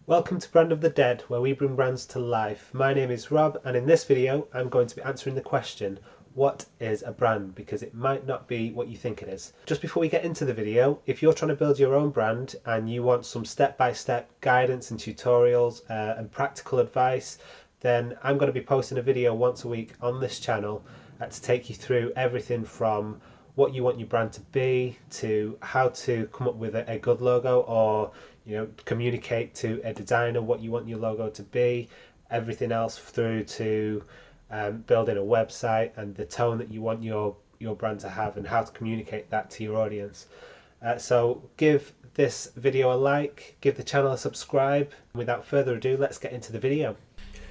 Welcome to Brand of the Dead, where we bring brands to life. My name is Rob, and in this video I'm going to be answering the question, what is a brand? Because it might not be what you think it is. Just before we get into the video, if you're trying to build your own brand and you want some step-by-step guidance and tutorials and practical advice, then I'm going to be posting a video once a week on this channel to take you through everything from what you want your brand to be, to how to come up with a good logo, or communicate to a designer what you want your logo to be, everything else through to building a website and the tone that you want your brand to have and how to communicate that to your audience. So give this video a like, give the channel a subscribe. Without further ado, let's get into the video.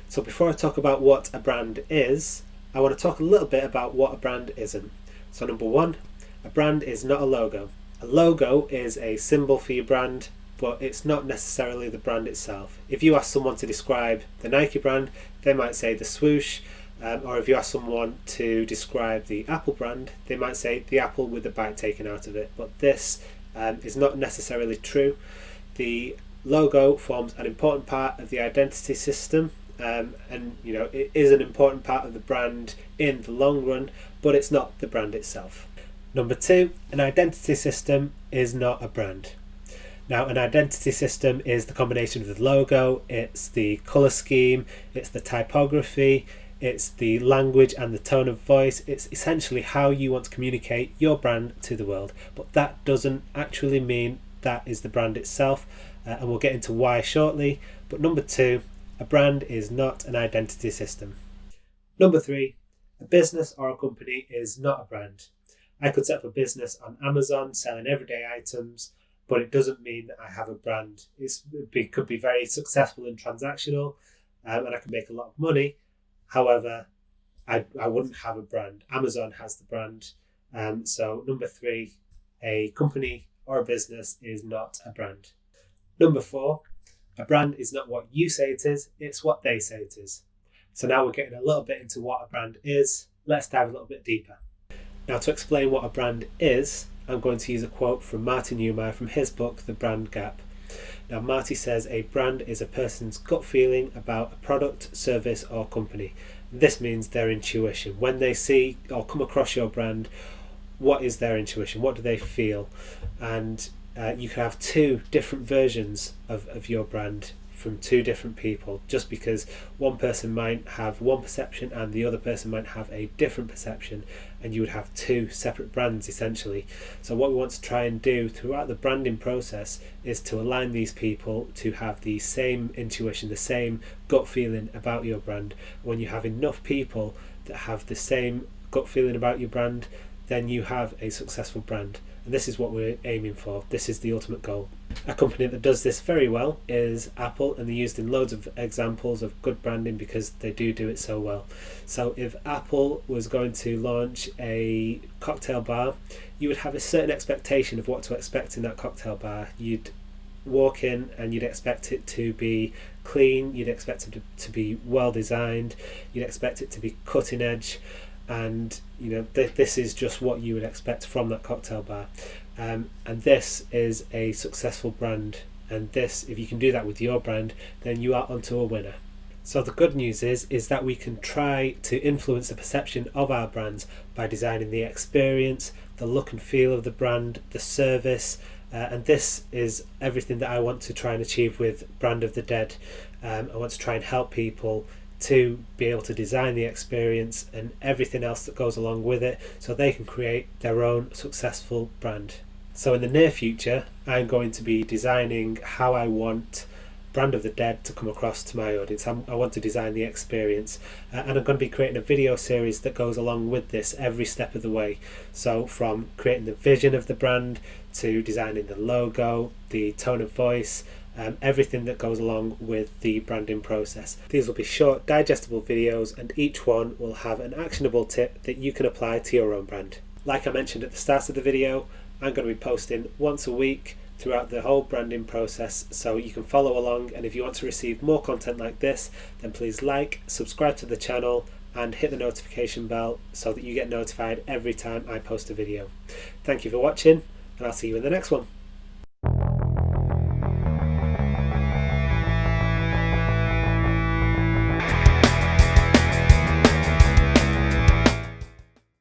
So before I talk about what a brand is, I want to talk a little bit about what a brand isn't. So number one, a brand is not a logo. A logo is a symbol for your brand, but it's not necessarily the brand itself. If you ask someone to describe the Nike brand, they might say the swoosh, or if you ask someone to describe the Apple brand, they might say the apple with the bite taken out of it. But this is not necessarily true. The logo forms an important part of the identity system, and it is an important part of the brand in the long run, but it's not the brand itself. Number two, an identity system is not a brand. Now, an identity system is the combination of the logo, it's the colour scheme, it's the typography, it's the language and the tone of voice. It's essentially how you want to communicate your brand to the world. But that doesn't actually mean that is the brand itself, and we'll get into why shortly. But number two, a brand is not an identity system. Number three, a business or a company is not a brand. I could set up a business on Amazon selling everyday items, but it doesn't mean that I have a brand. It could be very successful and transactional, and I can make a lot of money. However, I wouldn't have a brand. Amazon has the brand. So number three, a company or a business is not a brand. Number four, a brand is not what you say it is, it's what they say it is. So now we're getting a little bit into what a brand is. Let's dive a little bit deeper. Now, to explain what a brand is, I'm going to use a quote from Martin Neumeyer from his book, The Brand Gap. Now, Marty says a brand is a person's gut feeling about a product, service, or company. This means their intuition. When they see or come across your brand, what is their intuition? What do they feel? And you can have two different versions of your brand from two different people, just because one person might have one perception and the other person might have a different perception, and you would have two separate brands essentially. So what we want to try and do throughout the branding process is to align these people to have the same intuition, the same gut feeling about your brand. When you have enough people that have the same gut feeling about your brand, then you have a successful brand. And this is what we're aiming for. This is the ultimate goal. A company that does this very well is Apple, and they're used in loads of examples of good branding because they do it so well. So if Apple was going to launch a cocktail bar, you would have a certain expectation of what to expect in that cocktail bar. You'd walk in and you'd expect it to be clean, you'd expect it to be well designed, you'd expect it to be cutting edge, and this is just what you would expect from that cocktail bar, and this is a successful brand. And this, if you can do that with your brand, then you are onto a winner. So the good news is that we can try to influence the perception of our brands by designing the experience, the look and feel of the brand, the service, and this is everything that I want to try and achieve with Brand of the Dead. I want to try and help people to be able to design the experience and everything else that goes along with it, so they can create their own successful brand. So in the near future, I'm going to be designing how I want Brand of the Dead to come across to my audience. I want to design the experience, and I'm going to be creating a video series that goes along with this every step of the way. So from creating the vision of the brand to designing the logo, the tone of voice, everything that goes along with the branding process. These will be short, digestible videos, and each one will have an actionable tip that you can apply to your own brand. Like I mentioned at the start of the video, I'm going to be posting once a week throughout the whole branding process, so you can follow along. And if you want to receive more content like this, then please like, subscribe to the channel, and hit the notification bell so that you get notified every time I post a video. Thank you for watching, and I'll see you in the next one.